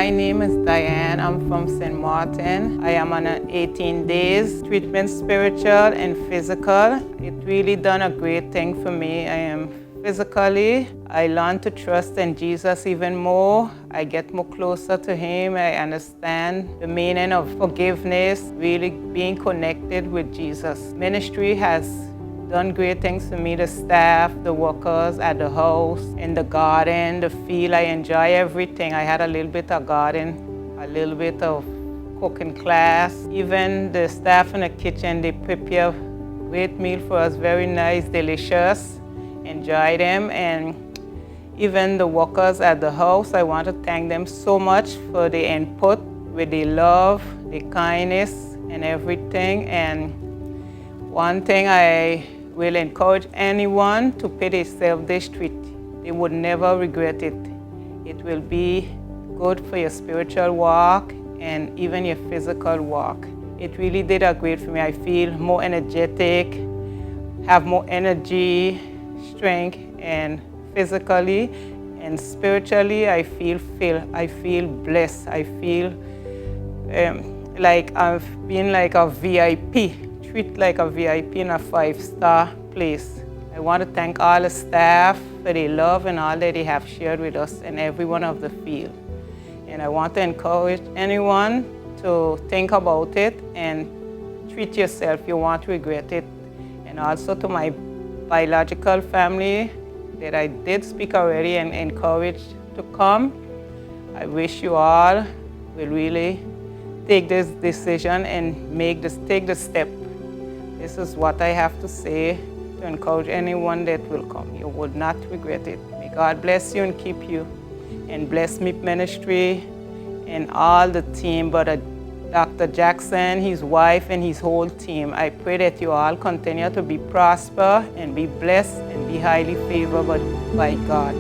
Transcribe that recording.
My name is Diane. I'm from St. Martin. I am on an 18 days treatment, spiritual and physical. It really done a great thing for me. I am physically, I learned to trust in Jesus even more. I get more closer to Him. I understand the meaning of forgiveness, really being connected with Jesus. Ministry has done great things for me, the staff, the workers at the house, in the garden, the field. I enjoy everything. I had a little bit of garden, a little bit of cooking class. Even the staff in the kitchen, they prepare great meal for us, very nice, delicious. Enjoy them. And even the workers at the house, I want to thank them so much for the input, with the love, the kindness, and everything. And one thing I will encourage anyone to pay themselves this treat. They would never regret it. It will be good for your spiritual walk and even your physical walk. It really did a great for me. I feel more energetic, have more energy, strength, and physically and spiritually I feel blessed. I feel like I've been like a VIP. Treat like a VIP in a 5-star place. I want to thank all the staff for their love and all that they have shared with us in every one of the field. And I want to encourage anyone to think about it and treat yourself. You won't regret it. And also to my biological family that I did speak already and encourage to come, I wish you all will really take this decision and take the step. This is what I have to say to encourage anyone that will come. You would not regret it. May God bless you and keep you, and bless M.E.E.T Ministry and all the team, but Dr. Jackson, his wife, and his whole team. I pray that you all continue to be prosper and be blessed and be highly favored by God.